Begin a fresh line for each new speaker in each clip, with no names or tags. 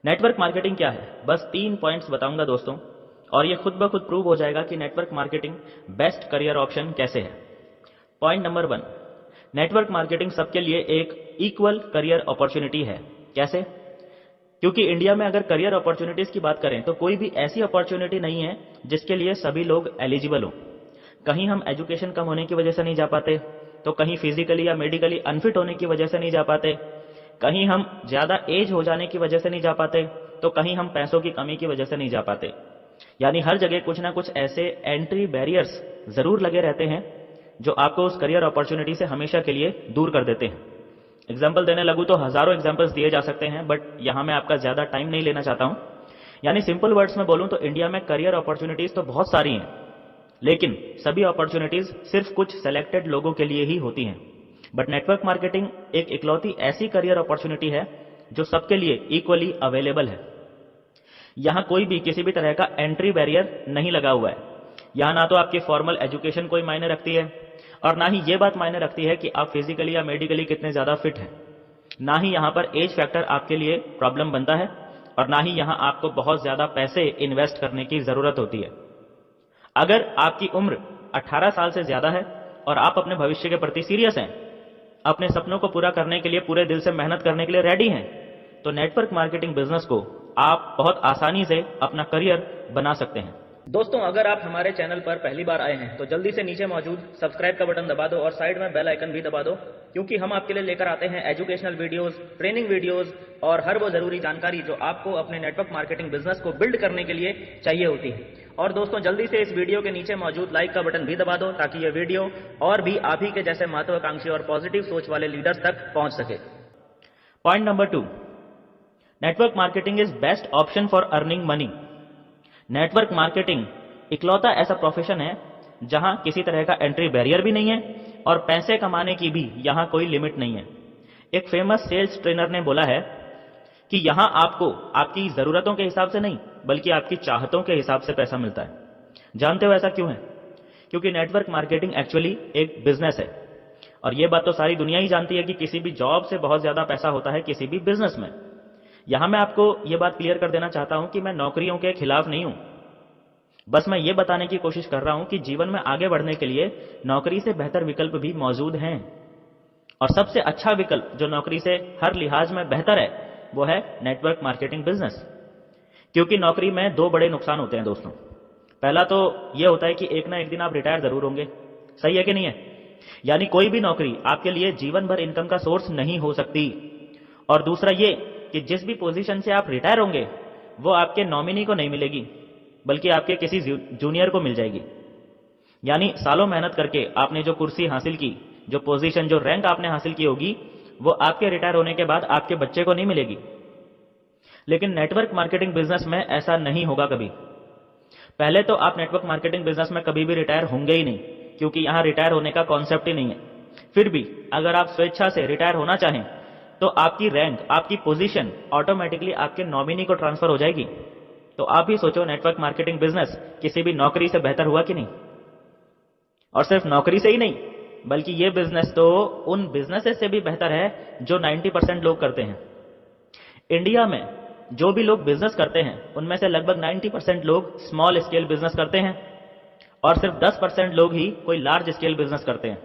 Network marketing क्या है? बस 3 पॉइंट्स बताऊंगा दोस्तों, और ये खुद ब खुद प्रूव हो जाएगा कि network marketing best career option कैसे है। पॉइंट नंबर 1, नेटवर्क मार्केटिंग सबके लिए एक इक्वल करियर अपॉर्चुनिटी है। कैसे? क्योंकि इंडिया में अगर करियर अपॉर्चुनिटीज की बात करें तो कोई भी ऐसी अपॉर्चुनिटी नहीं है जिसके लिए सभी लोग एलिजिबल हो। कहीं हम एजुकेशन कम होने की वजह से नहीं जा पाते, तो कहीं फिजिकली या मेडिकली अनफिट होने की वजह से नहीं जा पाते, कहीं हम ज्यादा एज हो जाने की वजह से नहीं जा पाते, तो कहीं हम पैसों की कमी की वजह से नहीं जा पाते। यानी हर जगह कुछ ना कुछ ऐसे एंट्री बैरियर्स जरूर लगे रहते हैं जो आपको उस करियर अपॉर्चुनिटी से हमेशा के लिए दूर कर देते हैं। एग्जाम्पल देने लगूं तो हजारों एग्जाम्पल्स दिए जा सकते हैं, बट यहां मैं आपका ज्यादा टाइम नहीं लेना चाहता हूं। यानी सिंपल वर्ड्स में बोलूं तो इंडिया में करियर अपॉर्चुनिटीज तो बहुत सारी हैं, लेकिन सभी अपॉर्चुनिटीज सिर्फ कुछ सेलेक्टेड लोगों के लिए ही होती हैं। बट नेटवर्क मार्केटिंग एक इकलौती ऐसी करियर अपॉर्चुनिटी है जो सबके लिए इक्वली अवेलेबल है। यहां कोई भी किसी भी तरह का एंट्री बैरियर नहीं लगा हुआ है। यहां ना तो आपकी फॉर्मल एजुकेशन कोई मायने रखती है, और ना ही ये बात मायने रखती है कि आप फिजिकली या मेडिकली कितने ज्यादा फिट हैं। ना ही यहां पर एज फैक्टर आपके लिए प्रॉब्लम बनता है, और ना ही यहां आपको बहुत ज्यादा पैसे इन्वेस्ट करने की जरूरत होती है। अगर आपकी उम्र 18 साल से ज्यादा है और आप अपने भविष्य के प्रति सीरियस हैं, अपने सपनों को पूरा करने के लिए पूरे दिल से मेहनत करने के लिए रेडी हैं, तो नेटवर्क मार्केटिंग बिजनेस को आप बहुत आसानी से अपना करियर बना सकते हैं। दोस्तों, अगर आप हमारे चैनल पर पहली बार आए हैं तो जल्दी से नीचे मौजूद सब्सक्राइब का बटन दबा दो और साइड में बेल आइकन भी दबा दो, क्योंकि हम आपके लिए लेकर आते हैं एजुकेशनल वीडियोस, ट्रेनिंग वीडियोस और हर वो जरूरी जानकारी जो आपको अपने नेटवर्क मार्केटिंग बिजनेस को बिल्ड करने के लिए चाहिए होती है। और दोस्तों, जल्दी से इस वीडियो के नीचे मौजूद लाइक का बटन भी दबा दो ताकि यह वीडियो और भी आप ही के जैसे महत्वाकांक्षी और पॉजिटिव सोच वाले लीडर्स तक पहुंच सके। Point number 2, network marketing is best option for earning money. Network marketing इकलौता ऐसा प्रोफेशन है जहां किसी तरह का एंट्री बैरियर भी नहीं है और पैसे कमाने की भी यहां कोई लिमिट नहीं है। एक फेमस सेल्स ट्रेनर ने बोला है कि यहां आपको आपकी जरूरतों के हिसाब से नहीं बल्कि आपकी चाहतों के हिसाब से पैसा मिलता है। जानते हो ऐसा क्यों है? क्योंकि नेटवर्क मार्केटिंग एक्चुअली एक बिजनेस है, और यह बात तो सारी दुनिया ही जानती है कि किसी भी जॉब से बहुत ज्यादा पैसा होता है किसी भी बिजनेस में। यहां मैं आपको यह बात क्लियर कर देना चाहता हूं कि मैं नौकरियों के खिलाफ नहीं हूं, बस मैं ये बताने की कोशिश कर रहा हूं कि जीवन में आगे बढ़ने के लिए नौकरी से बेहतर विकल्प भी मौजूद हैं, और सबसे अच्छा विकल्प जो नौकरी से हर लिहाज में बेहतर है वो है नेटवर्क मार्केटिंग बिजनेस। क्योंकि नौकरी में 2 बड़े नुकसान होते हैं दोस्तों। पहला तो यह होता है कि एक ना एक दिन आप रिटायर जरूर होंगे। सही है कि नहीं है? यानी कोई भी नौकरी आपके लिए जीवन भर इनकम का सोर्स नहीं हो सकती। और दूसरा ये कि जिस भी पोजीशन से आप रिटायर होंगे वो आपके नॉमिनी को नहीं मिलेगी, बल्कि आपके किसी जूनियर को मिल जाएगी। यानी सालों मेहनत करके आपने जो कुर्सी हासिल की, जो पोजीशन, जो रैंक आपने हासिल की होगी, वो आपके रिटायर होने के बाद आपके बच्चे को नहीं मिलेगी। लेकिन नेटवर्क मार्केटिंग बिजनेस में ऐसा नहीं होगा कभी। पहले तो आप नेटवर्क मार्केटिंग बिजनेस में कभी भी रिटायर होंगे ही नहीं, क्योंकि यहां रिटायर होने का कॉन्सेप्ट ही नहीं है। फिर भी अगर आप स्वेच्छा से रिटायर होना चाहें तो आपकी रैंक, आपकी पोजीशन ऑटोमेटिकली आपके नॉमिनी को ट्रांसफर हो जाएगी। तो आप ही सोचो, नेटवर्क मार्केटिंग बिजनेस किसी भी नौकरी से बेहतर हुआ कि नहीं? और सिर्फ नौकरी से ही नहीं, बल्कि ये बिजनेस तो उन बिजनेसेस से भी बेहतर है जो 90% लोग करते हैं। इंडिया में जो भी लोग बिजनेस करते हैं उनमें से लगभग 90% लोग स्मॉल स्केल बिजनेस करते हैं, और सिर्फ 10% लोग ही कोई लार्ज स्केल बिजनेस करते हैं।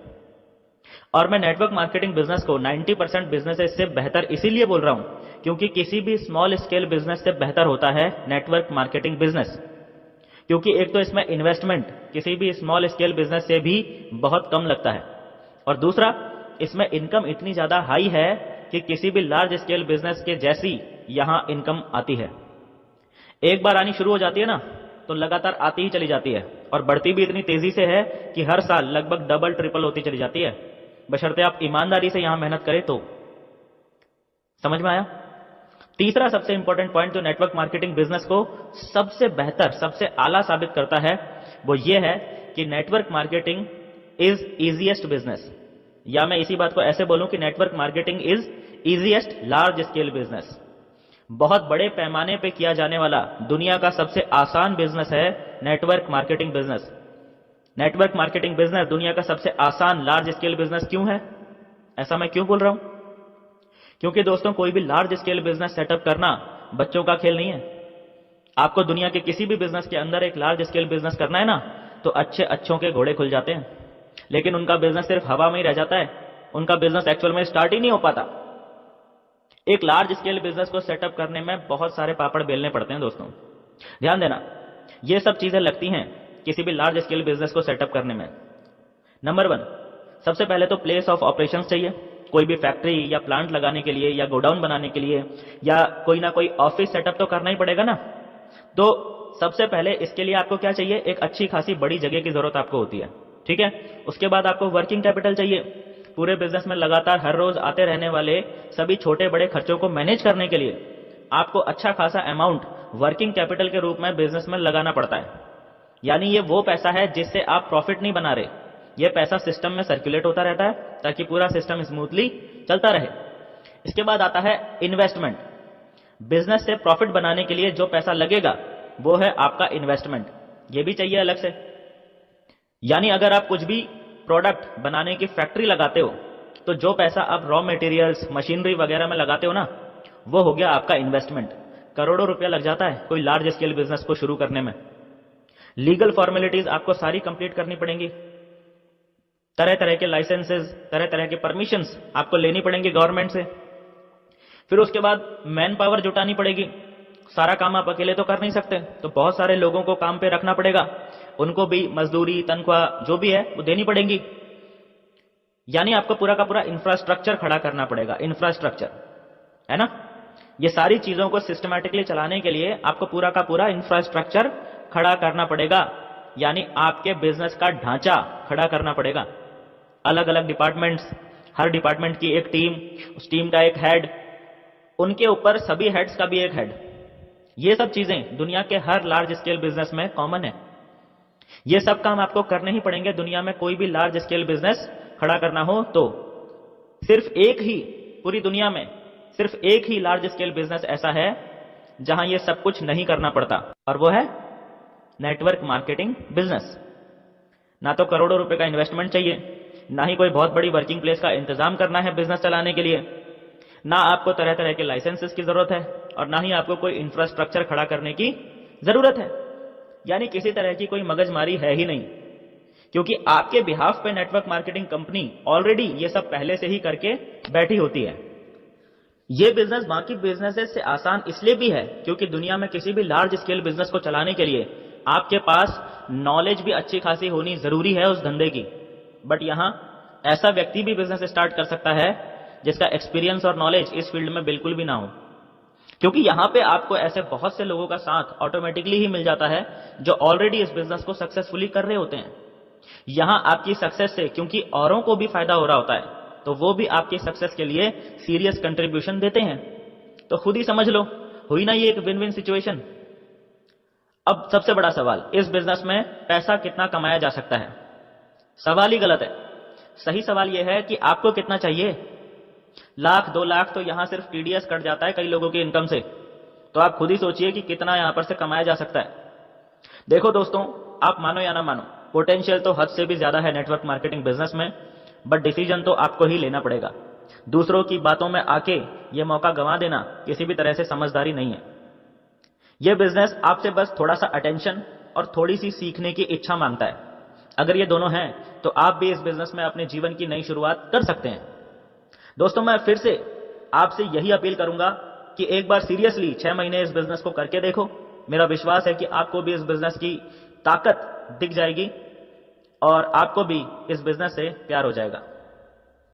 और मैं नेटवर्क मार्केटिंग बिजनेस को 90% बिजनेसेस से बेहतर इसीलिए बोल रहा हूं क्योंकि किसी भी स्मॉल स्केल बिजनेस से बेहतर होता है नेटवर्क मार्केटिंग बिजनेस। क्योंकि एक तो इसमें इन्वेस्टमेंट किसी भी स्मॉल स्केल बिजनेस से भी बहुत कम लगता है, और दूसरा इसमें इनकम इतनी ज्यादा हाई है कि किसी भी लार्ज स्केल बिजनेस के जैसी यहां इनकम आती है। एक बार आनी शुरू हो जाती है ना तो लगातार आती ही चली जाती है, और बढ़ती भी इतनी तेजी से है कि हर साल लगभग डबल ट्रिपल होती चली जाती है, बशर्ते आप ईमानदारी से यहां मेहनत करें तो। समझ में आया? तीसरा सबसे इंपॉर्टेंट पॉइंट जो नेटवर्क मार्केटिंग बिजनेस को सबसे बेहतर, सबसे आला साबित करता है वो ये है कि network marketing is easiest business. या मैं इसी बात को ऐसे बोलूं कि network marketing is easiest large scale business. बहुत बड़े पैमाने पे किया जाने वाला दुनिया का सबसे आसान बिजनेस है network marketing business. Network marketing business दुनिया का सबसे आसान लार्ज स्केल बिजनेस क्यों है? ऐसा मैं क्यों बोल रहा हूं? क्योंकि दोस्तों कोई भी लार्ज स्केल बिजनेस सेटअप करना बच्चों का खेल नहीं है। आपको दुनिया के किसी भी बिजनेस के अंदर एक लार्ज स्केल बिजनेस करना है ना, तो अच्छे अच्छों के घोड़े खुल जाते हैं, लेकिन उनका बिजनेस सिर्फ हवा में ही रह जाता है, उनका बिजनेस एक्चुअल में स्टार्ट ही नहीं हो पाता। एक लार्ज स्केल बिजनेस को सेटअप करने में बहुत सारे पापड़ बेलने पड़ते हैं दोस्तों। ध्यान देना, ये सब चीजें लगती हैं किसी भी लार्ज स्केल बिजनेस को सेटअप करने में। नंबर 1, सबसे पहले तो प्लेस ऑफ ऑपरेशंस चाहिए। कोई भी फैक्ट्री या प्लांट लगाने के लिए या गोडाउन बनाने के लिए या कोई ना कोई ऑफिस सेटअप तो करना ही पड़ेगा ना। तो सबसे पहले इसके लिए आपको क्या चाहिए, एक अच्छी खासी बड़ी जगह की जरूरत आपको होती है, ठीक है। उसके बाद आपको वर्किंग कैपिटल चाहिए। पूरे बिजनेस में लगातार हर रोज आते रहने वाले सभी छोटे बड़े खर्चों को मैनेज करने के लिए आपको अच्छा खासा अमाउंट वर्किंग कैपिटल के रूप में बिजनेस में लगाना पड़ता है। यानी ये वो पैसा है जिससे आप प्रॉफिट नहीं बना रहे, ये पैसा सिस्टम में सर्कुलेट होता रहता है ताकि पूरा सिस्टम स्मूथली चलता रहे। इसके बाद आता है इन्वेस्टमेंट। बिजनेस से प्रॉफिट बनाने के लिए जो पैसा लगेगा वो है आपका इन्वेस्टमेंट, ये भी चाहिए अलग से। यानी अगर आप कुछ भी प्रोडक्ट बनाने की फैक्ट्री लगाते हो तो जो पैसा आप रॉ मटेरियल्स मशीनरी वगैरह में लगाते हो ना, वो हो गया आपका इन्वेस्टमेंट। करोड़ों रुपया लग जाता है कोई लार्ज स्केल बिजनेस को शुरू करने में। लीगल फॉर्मेलिटीज आपको सारी कंप्लीट करनी पड़ेंगी, तरह तरह के लाइसेंसेस, तरह तरह के परमिशंस आपको लेनी पड़ेंगी गवर्नमेंट से। फिर उसके बाद मैन पावर जुटानी पड़ेगी। सारा काम आप अकेले तो कर नहीं सकते, तो बहुत सारे लोगों को काम पे रखना पड़ेगा, उनको भी मजदूरी तनख्वाह जो भी है वो देनी पड़ेगी। यानी आपको पूरा का पूरा इंफ्रास्ट्रक्चर खड़ा करना पड़ेगा, इंफ्रास्ट्रक्चर है ना। ये सारी चीजों को सिस्टमैटिकली चलाने के लिए आपको पूरा का पूरा इंफ्रास्ट्रक्चर खड़ा करना पड़ेगा, यानी आपके बिजनेस का ढांचा खड़ा करना पड़ेगा। अलग अलग डिपार्टमेंट्स, हर डिपार्टमेंट की एक टीम, उस टीम का एक हेड, उनके ऊपर सभी हेड्स का भी एक हेड। ये सब चीजें दुनिया के हर लार्ज स्केल बिजनेस में कॉमन है। ये सब काम आपको करने ही पड़ेंगे दुनिया में कोई भी लार्ज स्केल बिजनेस खड़ा करना हो तो। सिर्फ एक ही, पूरी दुनिया में सिर्फ एक ही लार्ज स्केल बिजनेस ऐसा है जहां ये सब कुछ नहीं करना पड़ता, और वो है नेटवर्क मार्केटिंग बिजनेस। ना तो करोड़ों रुपए का इन्वेस्टमेंट चाहिए, ना ही कोई बहुत बड़ी वर्किंग प्लेस का इंतजाम करना है बिजनेस चलाने के लिए, ना आपको तरह तरह के लाइसेंसेस की जरूरत है, और ना ही आपको कोई इंफ्रास्ट्रक्चर खड़ा करने की जरूरत है। यानी किसी तरह की कोई मगजमारी है ही नहीं, क्योंकि आपके बिहाफ पे नेटवर्क मार्केटिंग कंपनी ऑलरेडी ये सब पहले से ही करके बैठी होती है। ये बिजनेस बाकी बिजनेसेस से आसान इसलिए भी है क्योंकि दुनिया में किसी भी लार्ज स्केल बिजनेस को चलाने के लिए आपके पास नॉलेज भी अच्छी खासी होनी जरूरी है उस धंधे की। बट यहां ऐसा व्यक्ति भी बिजनेस स्टार्ट कर सकता है जिसका एक्सपीरियंस और नॉलेज इस फील्ड में बिल्कुल भी ना हो, क्योंकि यहां पे आपको ऐसे बहुत से लोगों का साथ ऑटोमेटिकली ही मिल जाता है जो ऑलरेडी इस बिजनेस को सक्सेसफुली कर रहे होते हैं। यहां आपकी सक्सेस से क्योंकि औरों को भी फायदा हो रहा होता है, तो वो भी आपकी सक्सेस के लिए सीरियस कंट्रीब्यूशन देते हैं। तो खुद ही समझ लो, हुई ना ये एक विन विन सिचुएशन। अब सबसे बड़ा सवाल, इस बिजनेस में पैसा कितना कमाया जा सकता है? सवाल ही गलत है। सही सवाल यह है कि आपको कितना चाहिए। लाख 2 लाख तो यहां सिर्फ टीडीएस कट जाता है कई लोगों की इनकम से, तो आप खुद ही सोचिए कि कितना यहां पर से कमाया जा सकता है। देखो दोस्तों, आप मानो या ना मानो, पोटेंशियल तो हद से भी ज्यादा है नेटवर्क मार्केटिंग बिजनेस में, बट डिसीजन तो आपको ही लेना पड़ेगा। दूसरों की बातों में आके ये मौका गंवा देना किसी भी तरह से समझदारी नहीं है। यह बिजनेस आपसे बस थोड़ा सा अटेंशन और थोड़ी सी सीखने की इच्छा मांगता है। अगर ये दोनों हैं तो आप भी इस बिजनेस में अपने जीवन की नई शुरुआत कर सकते हैं। दोस्तों, मैं फिर से आपसे यही अपील करूंगा कि एक बार सीरियसली 6 महीने इस बिजनेस को करके देखो। मेरा विश्वास है कि आपको भी इस बिजनेस की ताकत दिख जाएगी और आपको भी इस बिजनेस से प्यार हो जाएगा।